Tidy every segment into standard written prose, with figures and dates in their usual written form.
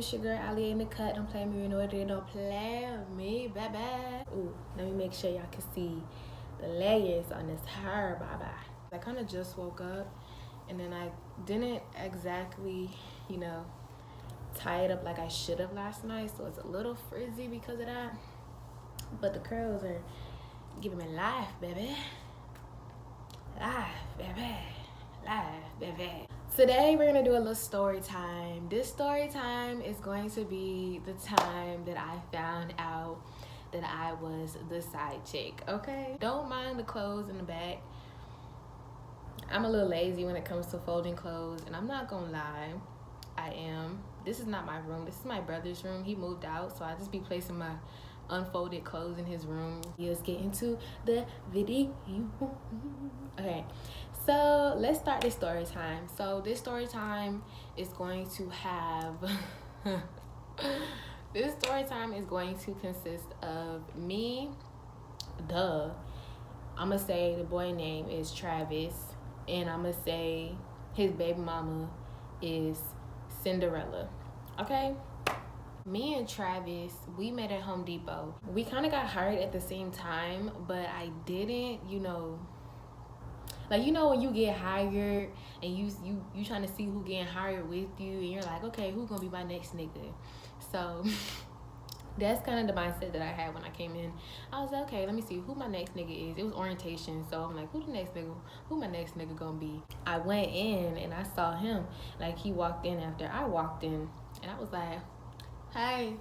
it's your girl Ali in the cut. Don't play me, you know it. Don't play me, baby. Ooh, let me make sure y'all can see the layers on this hair, bye. I kind of just woke up, and then I didn't exactly, you know, tie it up like I should have last night, so it's a little frizzy because of that. But the curls are giving me life, baby. Life, baby. Life, baby. Today we're gonna do a little story time. This story time is going to be the time that I found out that I was the side chick, okay? Don't mind the clothes in the back. I'm a little lazy when it comes to folding clothes, and I'm not gonna lie, I am. This is not my room. This is my brother's room. He moved out, so I just be placing my unfolded clothes in his room. Let's get into the video. Okay, so let's start this story time. So this story time is going to have this story time is going to consist of me. I'm gonna say the boy name is Travis, and I'm gonna say his baby mama is Cinderella. Okay, me and Travis, we met at Home Depot. We kind of got hired at the same time, but I didn't, you know, like, you know, when you get hired and you trying to see who getting hired with you, and you're like, okay, who's gonna be my next nigga? So that's kind of the mindset that I had when I came in. I was like, okay, let me see who my next nigga is. It was orientation, so I'm like, who my next nigga gonna be? I went in and I saw him. Like, he walked in after I walked in, and I was like, hey.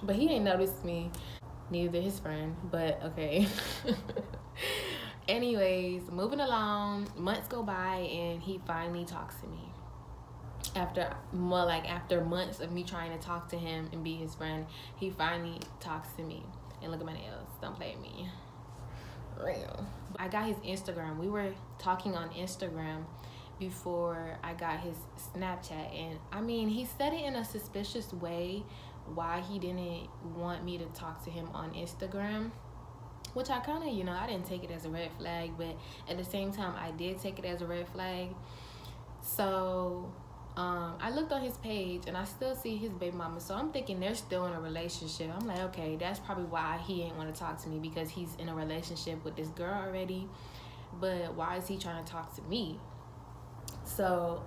But he ain't noticed me, neither his friend, but okay. Anyways, moving along, months go by and he finally talks to me. After months of me trying to talk to him and be his friend, he finally talks to me. And look at my nails, don't play with me. Real. I got his Instagram. We were talking on Instagram before I got his Snapchat, and I mean, he said it in a suspicious way why he didn't want me to talk to him on Instagram, which I kind of, you know, I didn't take it as a red flag, but at the same time I did take it as a red flag. So I looked on his page and I still see his baby mama, so I'm thinking they're still in a relationship. I'm like, okay, that's probably why he ain't want to talk to me, because he's in a relationship with this girl already. But why is he trying to talk to me? So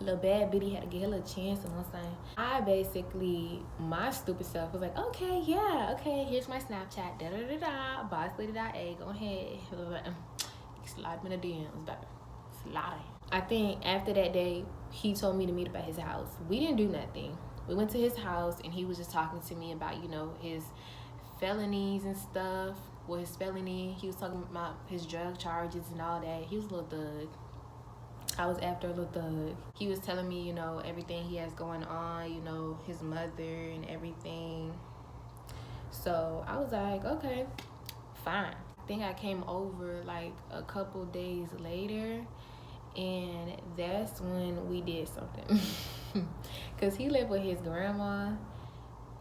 little bad bitty had to get her little chance, and I'm saying, I basically, my stupid self was like, okay, yeah, okay, here's my Snapchat, bosslady.a, go ahead, slide me in the DMs, baby, slide. I think after that day, he told me to meet up at his house. We didn't do nothing. We went to his house, and he was just talking to me about, you know, his felonies and stuff. Well, his felony, he was talking about his drug charges and all that. He was a little thug. I was after a little thug. He was telling me, you know, everything he has going on, you know, his mother and everything. So I was like, okay, fine. I think I came over like a couple days later, and that's when we did something. Because he lived with his grandma,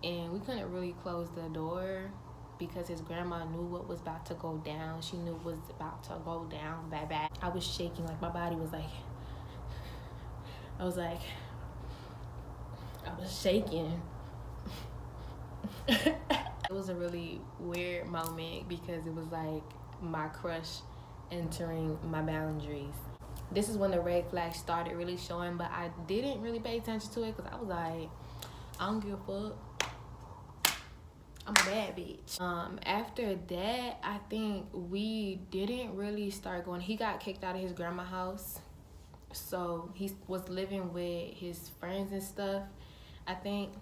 and we couldn't really close the door because his grandma knew what was about to go down. She knew what was about to go down, baby. I was shaking, like my body was like, I was shaking. It was a really weird moment because it was like my crush entering my boundaries. This is when the red flags started really showing, but I didn't really pay attention to it because I was like, I don't give a fuck. I'm a bad bitch. After that, I think we didn't really start going. He got kicked out of his grandma's house, so he was living with his friends and stuff. I think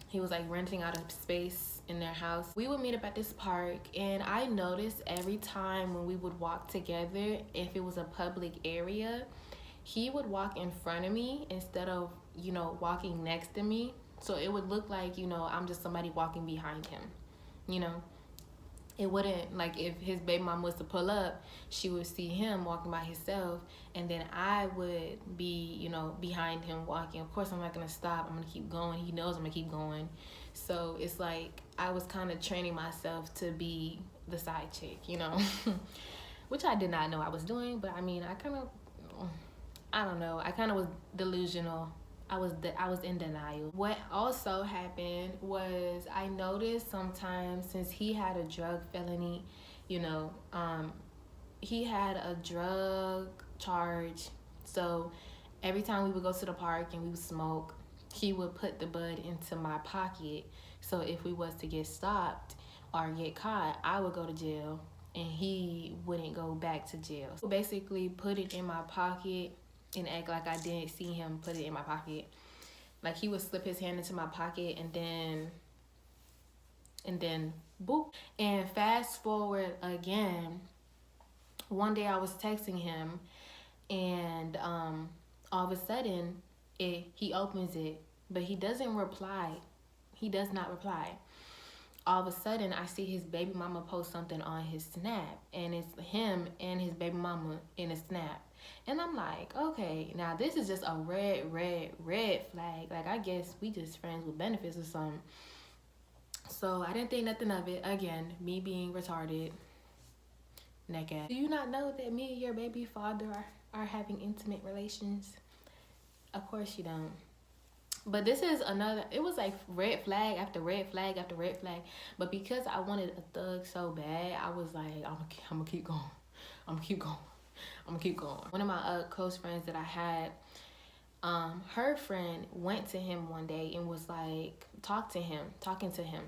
he was like renting out a space in their house. We would meet up at this park, and I noticed every time when we would walk together, if it was a public area, he would walk in front of me instead of, you know, walking next to me. So it would look like, you know, I'm just somebody walking behind him, you know. It wouldn't, like, if his baby mom was to pull up, she would see him walking by himself, and then I would be, you know, behind him walking. Of course, I'm not gonna stop. I'm gonna keep going. He knows I'm gonna keep going. So it's like I was kind of training myself to be the side chick, you know, which I did not know I was doing. But I mean, I kind of I don't know. I kind of was delusional. I was in denial. What also happened was I noticed sometimes since he had a drug felony, you know, he had a drug charge. So every time we would go to the park and we would smoke, he would put the bud into my pocket. So if we was to get stopped or get caught, I would go to jail and he wouldn't go back to jail. So basically put it in my pocket and act like I didn't see him put it in my pocket. Like he would slip his hand into my pocket and then boop. And fast forward again, one day I was texting him and all of a sudden he opens it, but he doesn't reply. He does not reply. All of a sudden I see his baby mama post something on his snap, and it's him and his baby mama in a snap. And I'm like, okay, now this is just a red flag. Like, I guess we just friends with benefits or something. So I didn't think nothing of it. Again, me being retarded, naked. Do you not know that me and your baby father are having intimate relations? Of course you don't. But this is another, it was like red flag after red flag after red flag. But because I wanted a thug so bad, I was like, I'm gonna keep going. I'm gonna keep going. I'm gonna keep going. One of my close friends that I had, her friend went to him one day and was like, talking to him.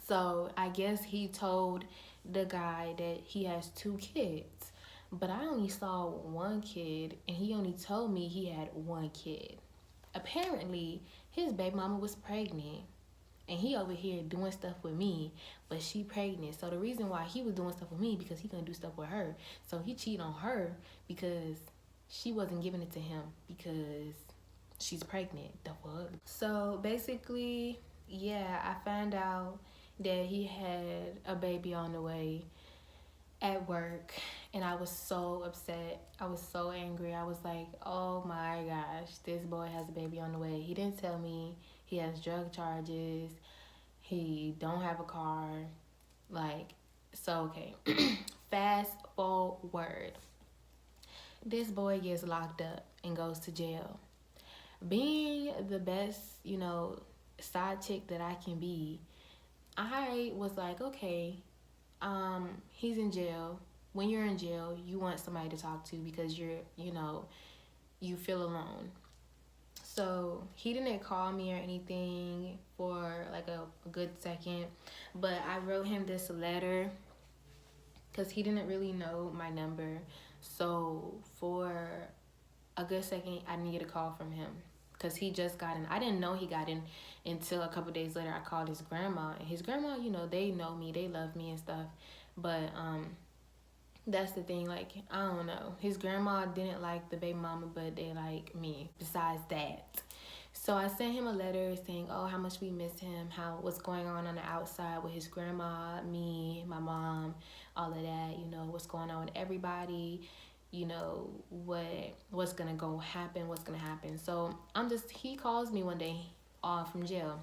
So I guess he told the guy that he has 2 kids. But I only saw 1 kid, and he only told me he had 1 kid. Apparently, his baby mama was pregnant, and he over here doing stuff with me, but she pregnant. So the reason why he was doing stuff with me, because he couldn't do stuff with her. So he cheated on her because she wasn't giving it to him because she's pregnant. The fuck? So basically, yeah, I found out that he had a baby on the way at work, and I was so upset. I was so angry. I was like, oh my gosh, this boy has a baby on the way. He didn't tell me he has drug charges. He don't have a car. Like, so okay. Fast forward. This boy gets locked up and goes to jail. Being the best, side chick that I can be, I was like, okay, he's in jail. When you're in jail, you want somebody to talk to because you feel alone. So he didn't call me or anything for like a good second, but I wrote him this letter because he didn't really know my number. So for a good second, I didn't get a call from him because he just got in. I didn't know he got in until a couple days later. I called his grandma, and his grandma, they know me, they love me and stuff. But that's the thing, like, I don't know. His grandma didn't like the baby mama, but they like me besides that. So I sent him a letter saying, oh, how much we miss him, what's going on the outside with his grandma, me, my mom, all of that, what's going on with everybody, what's gonna happen. So he calls me one day off from jail,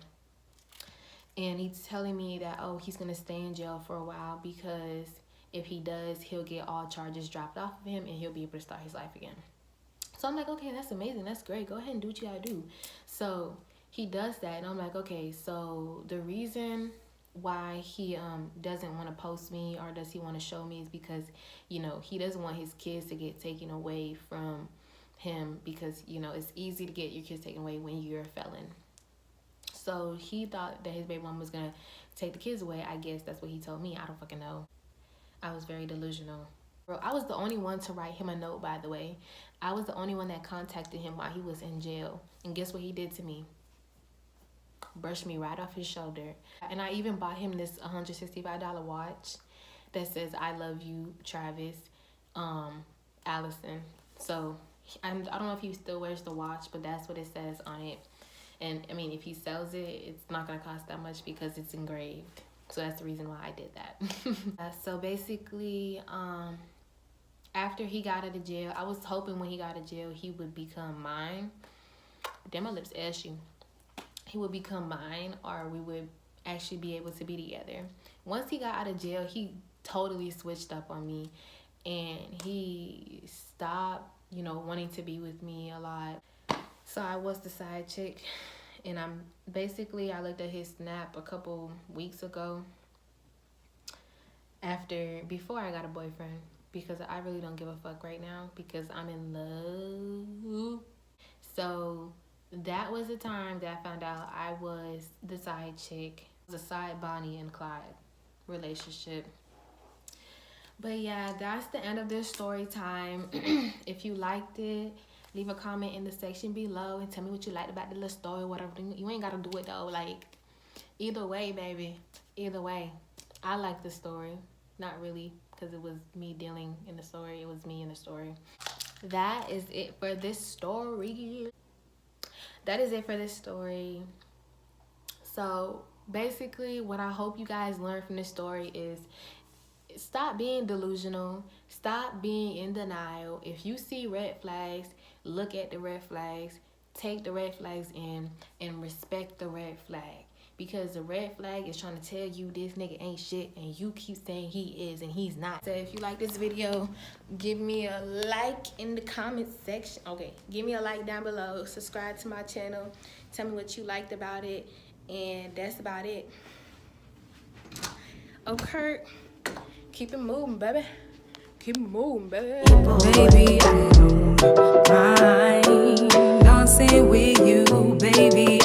and he's telling me that, oh, he's gonna stay in jail for a while because if he does, he'll get all charges dropped off of him and he'll be able to start his life again. So I'm like, okay, that's amazing, that's great, go ahead and do what you gotta do. So he does that, and I'm like, okay, so the reason why he doesn't want to post me or does he want to show me is because he doesn't want his kids to get taken away from him, because it's easy to get your kids taken away when you're a felon. So he thought that his baby mom was gonna take the kids away. I guess that's what he told me. I don't fucking know. I was very delusional. Bro, I was the only one to write him a note, by the way. I was the only one that contacted him while he was in jail. And guess what he did to me? Brushed me right off his shoulder. And I even bought him this $165 watch that says, I love you, Travis, Allison. So I don't know if he still wears the watch, but that's what it says on it. And I mean, if he sells it, it's not gonna cost that much because it's engraved. So that's the reason why I did that. So basically, after he got out of jail, I was hoping when he got out of jail, he would become mine. Damn, my lips ashy. He would become mine, or we would actually be able to be together. Once he got out of jail, he totally switched up on me. and he stopped, you know, wanting to be with me a lot. So I was the side chick, and I looked at his snap a couple weeks ago before I got a boyfriend, because I really don't give a fuck right now because I'm in love. So that was the time that I found out I was the side chick, the side Bonnie and Clyde relationship. But yeah, that's the end of this story time. If you liked it, leave a comment in the section below and tell me what you liked about the little story, whatever. You ain't gotta do it though. Like, either way, baby. Either way. I like the story. Not really, because it was me dealing in the story. It was me in the story. That is it for this story. So basically, what I hope you guys learn from this story is stop being delusional. Stop being in denial. If you see red flags, look at the red flags. Take the red flags in and respect the red flag. Because the red flag is trying to tell you this nigga ain't shit, and you keep saying he is and he's not. So if you like this video, give me a like in the comment section. Okay, give me a like down below. Subscribe to my channel. Tell me what you liked about it. And that's about it. Okay. Keep it moving, baby. Keep it moving, baby. Baby, I don't mind dancing with you, baby.